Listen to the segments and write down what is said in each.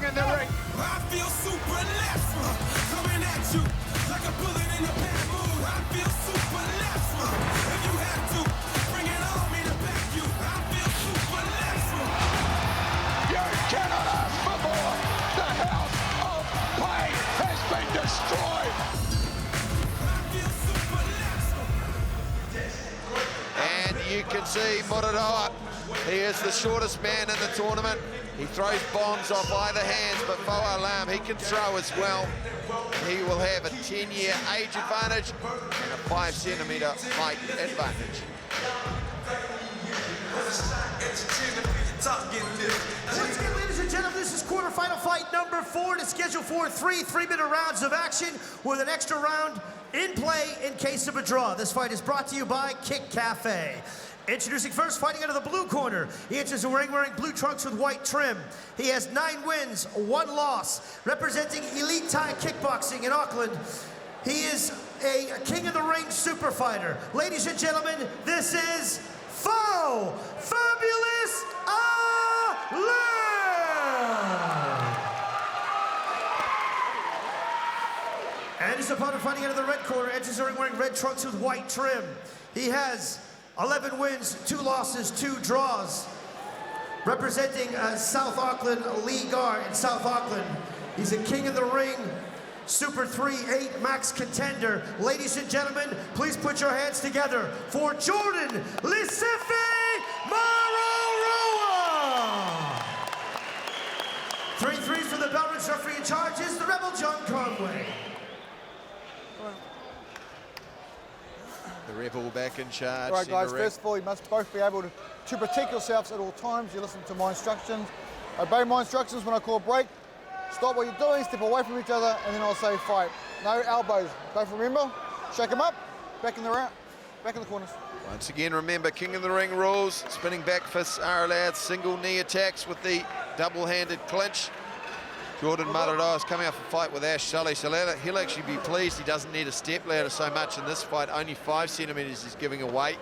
in the ring. I feel supernatural coming at you like a bullet in a bamboo. I feel supernatural. If you have to, bring it on me to back you. I feel supernatural. You cannot ask for more. The house of pain has been destroyed. I feel supernatural. And you can see Maroroa, he is the shortest man in the tournament. He throws bombs off either hands, but Fou Ah-Lam, he can throw as well. He will have a 10-year age advantage and a 5-centimetre height advantage. Once again, ladies and gentlemen, this is quarterfinal fight number 4 to schedule for 3 3-minute rounds of action with an extra round in play in case of a draw. This fight is brought to you by Kick Cafe. Introducing first, fighting out of the blue corner. He enters the ring wearing blue trunks with white trim. He has 9 wins, 1 loss. Representing Elite Thai Kickboxing in Auckland, he is a king of the ring super fighter. Ladies and gentlemen, this is Fou Fabulous Ah-Lam! And his opponent fighting out of the red corner, enters the ring wearing red trunks with white trim. He has 11 wins, 2 losses, 2 draws. Representing South Auckland League R in South Auckland. He's a king of the ring, Super 3-8 max contender. Ladies and gentlemen, please put your hands together for Jordan Lisifi Maroroa. 3-3 for the Belridge referee in charge is the Rebel John Conway. The Rebel back in charge. All right, guys, first of all, you must both be able to protect yourselves at all times. You listen to my instructions. Obey my instructions when I call break. Stop what you're doing, step away from each other, and then I'll say fight. No elbows. Both remember, shake them up, back in the corners. Once again, remember, King of the Ring rules. Spinning back fists are allowed. Single knee attacks with the double-handed clinch. Jordan Maroroa is coming up for a fight with Ash Sully, so he'll actually be pleased he doesn't need a step ladder so much in this fight. Only 5 centimetres he's giving away,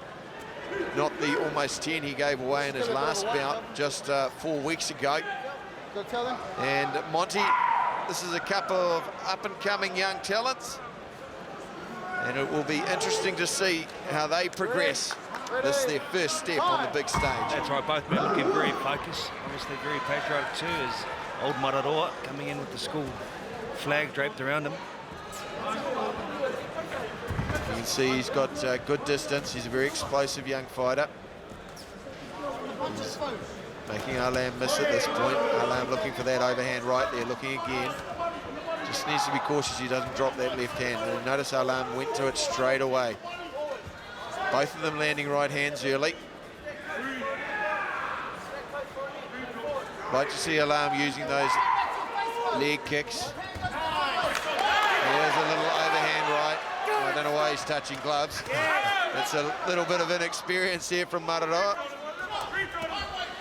not the almost 10 he gave away in his last bout just 4 weeks ago. And Monty, this is a couple of up-and-coming young talents, and it will be interesting to see how they progress. This is their first step on the big stage. That's right, both men looking very focused, obviously very patriotic too, as old Maroroa coming in with the school flag draped around him. You can see he's got good distance. He's a very explosive young fighter. He's making Ah-Lam miss at this point. Ah-Lam looking for that overhand right there, looking again. Just needs to be cautious he doesn't drop that left hand. And notice Ah-Lam went to it straight away. Both of them landing right hands early. Like to see Ah-Lam using those leg kicks. There's a little overhand right. I don't know why he's touching gloves. It's a little bit of inexperience here from Maroroa.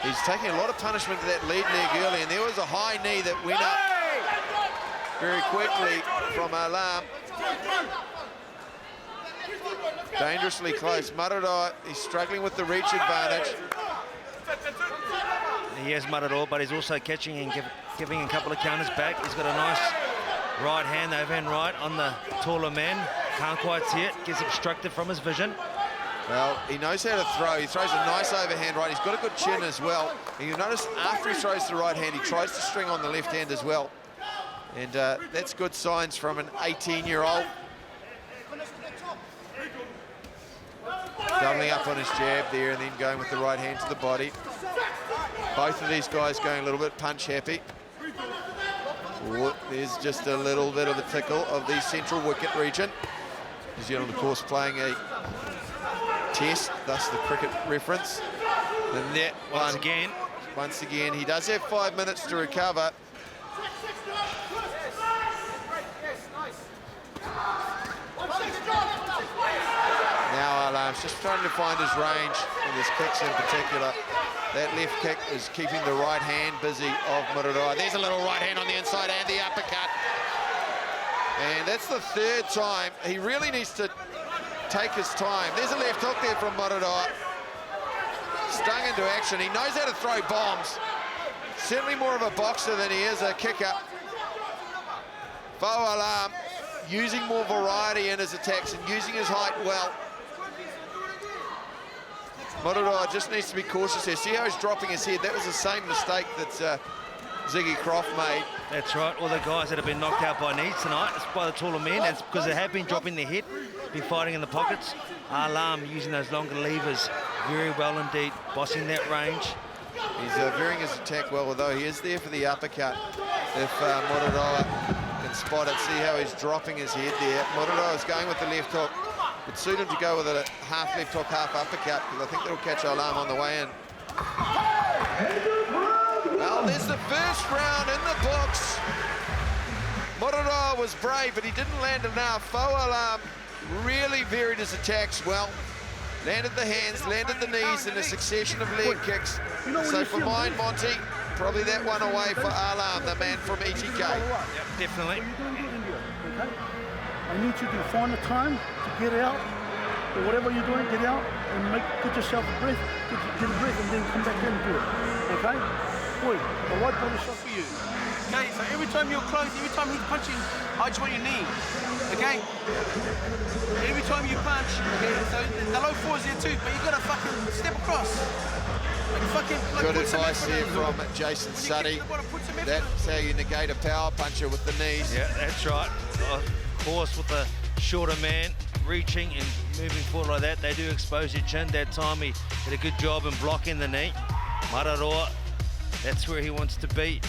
He's taking a lot of punishment to that lead leg early, and there was a high knee that went up very quickly from Ah-Lam. Dangerously close. Maroroa, he's struggling with the reach advantage. He has Maroroa, but he's also catching and giving a couple of counters back. He's got a nice right hand, overhand right on the taller man. Can't quite see it, gets obstructed from his vision. Well, he knows how to throw. He throws a nice overhand right. He's got a good chin as well. And you'll notice after he throws the right hand, he tries to string on the left hand as well. And that's good signs from an 18-year-old. Doubling up on his jab there and then going with the right hand to the body. Both of these guys going a little bit punch happy. Ooh, there's just a little bit of a tickle of the central wicket region. New Zealand, of course, playing a test, thus the cricket reference. The net once again. Once again, he does have 5 minutes to recover. Now Ah-Lam's just trying to find his range in his kicks in particular. That left kick is keeping the right hand busy of Maroroa. There's a little right hand on the inside and the uppercut. And that's the 3rd time. He really needs to take his time. There's a left hook there from Maroroa. Stung into action. He knows how to throw bombs. certainly more of a boxer than he is a kicker. Fou Ah-Lam using more variety in his attacks and using his height well. Maroroa just needs to be cautious here. See how he's dropping his head? That was the same mistake that Ziggy Croft made. That's right. All the guys that have been knocked out by knees tonight, it's by the taller men. It's because they have been dropping their head, been fighting in the pockets. Ah-Lam using those longer levers very well indeed, bossing that range. He's varying his attack well, although he is there for the uppercut. If Maroroa can spot it, see how he's dropping his head there. Maroroa is going with the left hook. Would suit him to go with a half left hook, half uppercut, because I think that'll catch Ah-Lam on the way in. Well, there's the first round in the books. Maroroa was brave, but he didn't land enough. Fou Ah-Lam really varied his attacks well. Landed the hands, landed the knees in a succession of leg kicks. So for mine, Monty, probably that one away for Ah-Lam, the man from ETK. Yep, definitely. I need you to find a time to get out, or whatever you're doing, get out and get yourself a breath, get a breath, and then come back in and do it. Okay? Boy, the right body shot for you. Okay, so every time you're close, every time he's punching, I just want your knee. Okay? Every time you punch, okay, so the low four is there too, but you gotta fucking step across. Good advice here from Jason Suddy. That's how you negate a power puncher, with the knees. Yeah, that's right. Of course, with the shorter man reaching and moving forward like that, they do expose your chin. That time he did a good job in blocking the knee. Maroroa, that's where he wants to be.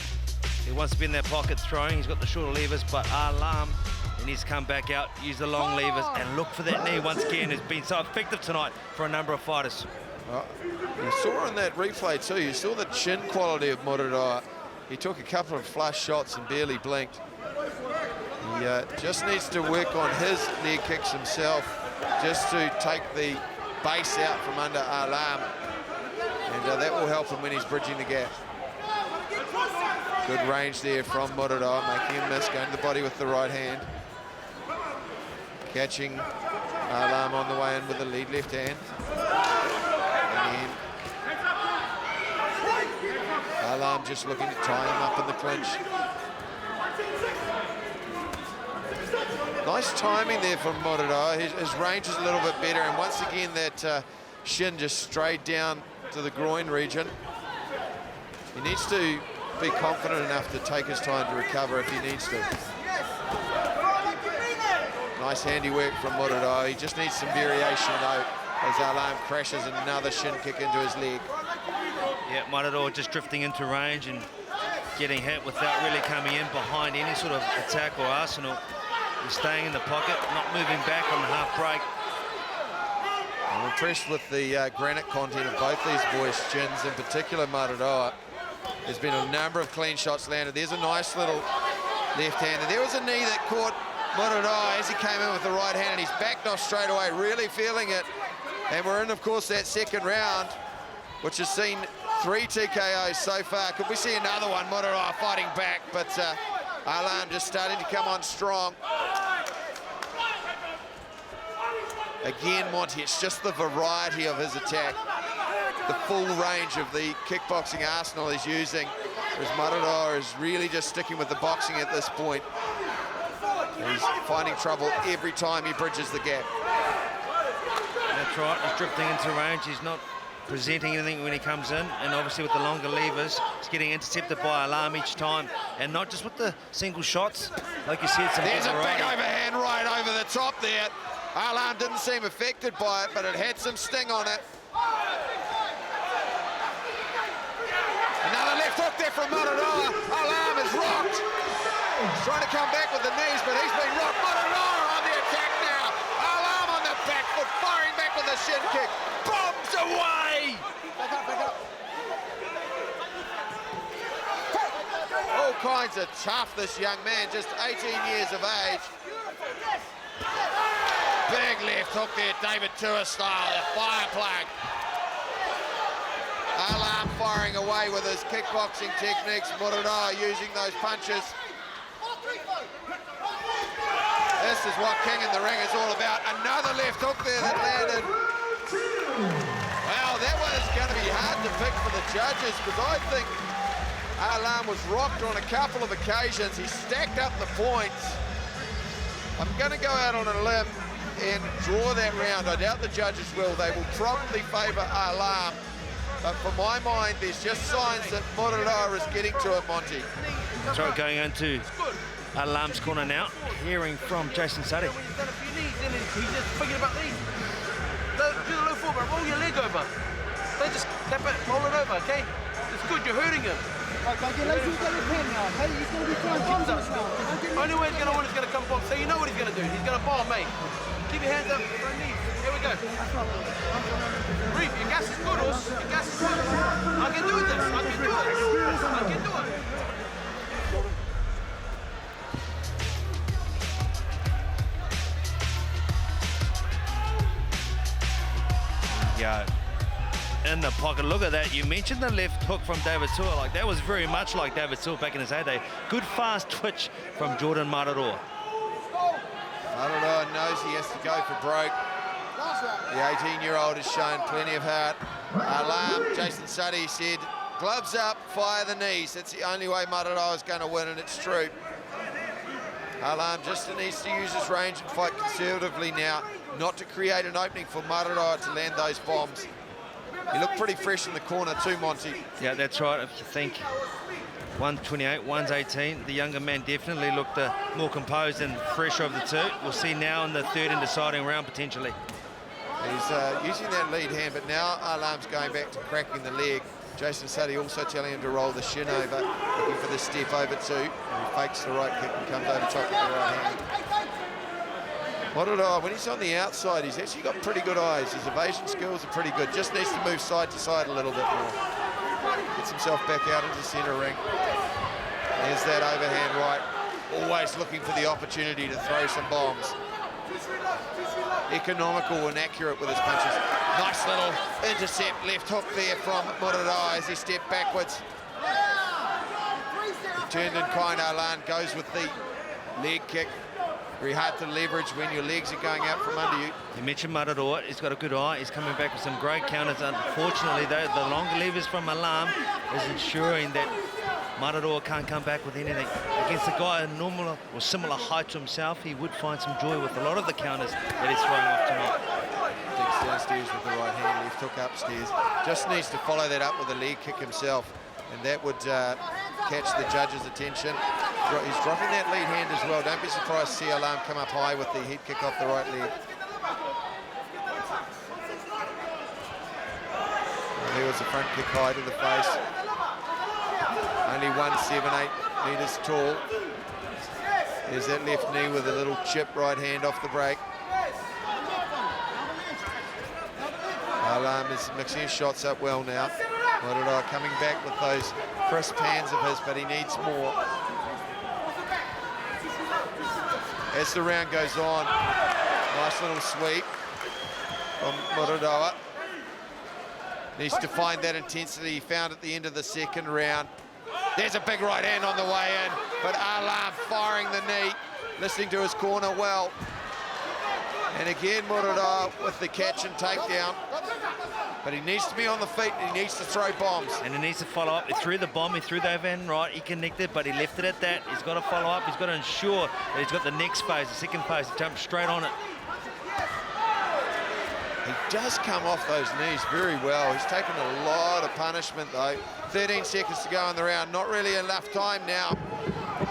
He wants to be in that pocket throwing. He's got the shorter levers, but Ah-Lam, and he's come back out, use the long levers, and look for that knee once again. It's been so effective tonight for a number of fighters. You saw in that replay too, you saw the chin quality of Maroroa. He took a couple of flush shots and barely blinked. He just needs to work on his leg kicks himself, just to take the base out from under Ah-Lam, and that will help him when he's bridging the gap. Good range there from Maroroa, making him miss, going to the body with the right hand. Catching Ah-Lam on the way in with the lead left hand. And Ah-Lam just looking to tie him up in the clinch. Nice timing there from Maroroa. His range is a little bit better, and once again that shin just strayed down to the groin region. He needs to be confident enough to take his time to recover if he needs to. Nice handiwork from Maroroa. He just needs some variation though, as Ah-Lam crashes another shin kick into his leg. Yeah, Maroroa just drifting into range and getting hit without really coming in behind any sort of attack or arsenal. He's staying in the pocket, not moving back on the half break. I'm impressed with the granite content of both these boys' chins, in particular Maroroa. There's been a number of clean shots landed. There's a nice little left hand. And there was a knee that caught Maroroa as he came in with the right hand, and he's backed off straight away, really feeling it. And we're in, of course, that second round, which has seen 3 TKOs so far. Could we see another one? Maroroa fighting back, but Ah-Lam just starting to come on strong. Again, Monty, it's just the variety of his attack, the full range of the kickboxing arsenal he's using, whereas Maroroa is really just sticking with the boxing at this point. He's finding trouble every time he bridges the gap. That's right, he's drifting into range. He's not presenting anything when he comes in, and obviously with the longer levers, he's getting intercepted by Ah-Lam each time, and not just with the single shots, like you said. There's a big overhand right over the top there. Ah-Lam didn't seem affected by it, but it had some sting on it. Another left hook there from Maroroa. Ah-Lam is rocked. He's trying to come back with the knees, but he's been rocked. Maroroa on the attack now. Ah-Lam on the back foot, firing back with a shin kick. Bombs away! Back up, back up. All kinds of tough, this young man, just 18 years of age. Big left hook there, David Tua style, a fire plug. Ah-Lam firing away with his kickboxing techniques. Maroroa using those punches. This is what King in the Ring is all about. Another left hook there that landed. Well, that was going to be hard to pick for the judges, because I think Ah-Lam was rocked on a couple of occasions. He stacked up the points. I'm going to go out on a limb and draw that round. I doubt the judges will. They will probably favour Ah-Lam. But for my mind, there's just signs that Maroroa is getting to it, Monty. So going into Ah-Lam's corner now, hearing from Jason Suddy. When he's done a few knees, then he's just thinking about these. Do the low forward, roll your leg over. Don't just tap it, roll it over, okay? It's good, you're hurting him. Okay, get lazy with your pen now, okay? He's going to be throwing bombs at us now. Only way he's going to win is going to come bomb. So you know what he's going to do. He's going to bomb, mate. Keep your hands up, throw knees. Here we go. Breathe, your gas is good, Horse. Your gas is good. I can do this. I can do it. I can do it. Yeah, in the pocket. Look at that. You mentioned the left hook from David Tua. Like, that was very much like David Tua back in his heyday. Good fast twitch from Jordan Maroroa. Maroroa knows he has to go for broke. The 18-year-old has shown plenty of heart. Ah-Lam, Jason Suddy said, gloves up, fire the knees. That's the only way Maroroa is going to win, and it's true. Ah-Lam just needs to use his range and fight conservatively now, not to create an opening for Maroroa to land those bombs. He looked pretty fresh in the corner too, Monty. Yeah, that's right. If you think 128, 118, the younger man definitely looked more composed and fresh of the two. We'll see now in the third and deciding round potentially. He's using that lead hand, but now Ah-Lam's going back to cracking the leg. Jason Suddy also telling him to roll the shin over, looking for the step over two. And he fakes the right kick and comes over top with the right hand. Maroroa, when he's on the outside, he's actually got pretty good eyes. His evasion skills are pretty good. Just needs to move side to side a little bit more. Gets himself back out into centre ring. There's that overhand right. Always looking for the opportunity to throw some bombs. Economical and accurate with his punches. Nice little intercept left hook there from Maroroa as he stepped backwards. Turned in kind. Ah-Lam goes with the leg kick. Very hard to leverage when your legs are going out from under you. You mentioned Maroroa, he's got a good eye. He's coming back with some great counters. Unfortunately, though, the longer levers from Ah-Lam is ensuring that Maroroa can't come back with anything. Against a guy a normal or similar height to himself, he would find some joy with a lot of the counters that he's throwing off tonight. Digs downstairs with the right hand, left hook upstairs. Just needs to follow that up with a leg kick himself, and that would catch the judge's attention. He's dropping that lead hand as well. Don't be surprised to see Ah-Lam come up high with the head kick off the right leg. And there was a front kick high to the face. Only 178 metres tall. There's that left knee with a little chip right hand off the break. Ah-Lam is mixing his shots up well now. Maroroa coming back with those crisp hands of his, but he needs more. As the round goes on, nice little sweep from Maroroa. Needs to find that intensity he found at the end of the second round. There's a big right hand on the way in, but Ah-Lam firing the knee, listening to his corner well. And again, Maroroa with the catch and takedown. But he needs to be on the feet and he needs to throw bombs. And he needs to follow up. He threw the bomb, he threw the overhand right, he connected, but he left it at that. He's got to follow up, he's got to ensure that he's got the next phase, the second phase, to jump straight on it. He does come off those knees very well. He's taken a lot of punishment though. 13 seconds to go in the round, not really enough time now.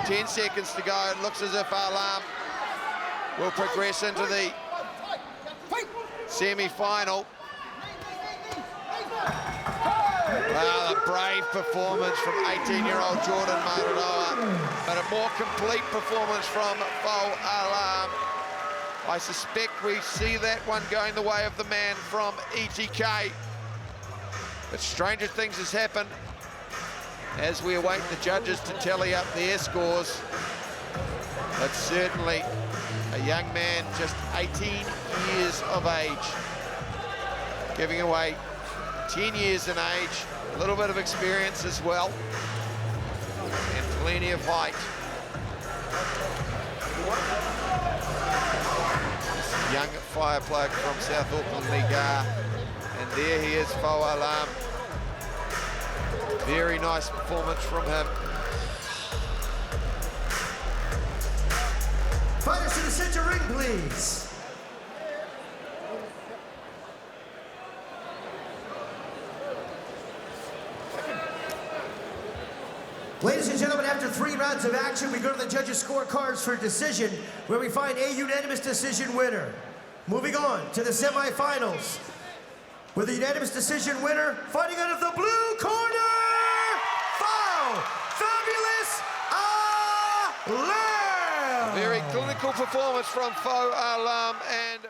10 seconds to go. It looks as if Ah-Lam will progress into the semi-final. Wow, a brave performance from 18-year-old Jordan Maroroa, but a more complete performance from Fou Ah-Lam. I suspect we see that one going the way of the man from ETK. But stranger things has happened as we await the judges to tally up their scores. But certainly a young man, just 18 years of age, giving away 10 years in age, a little bit of experience as well, and plenty of height. Young fire plug from South Auckland League, and there he is, Fou Ah-Lam. Very nice performance from him. Fighters to the center ring, please. Ladies and gentlemen, after 3 rounds of action, we go to the judges' scorecards for decision, where we find a unanimous decision winner. Moving on to the semifinals, with a unanimous decision winner, fighting out of the blue corner, Fou Ah-Lam! Very clinical performance from Fou Ah-Lam, and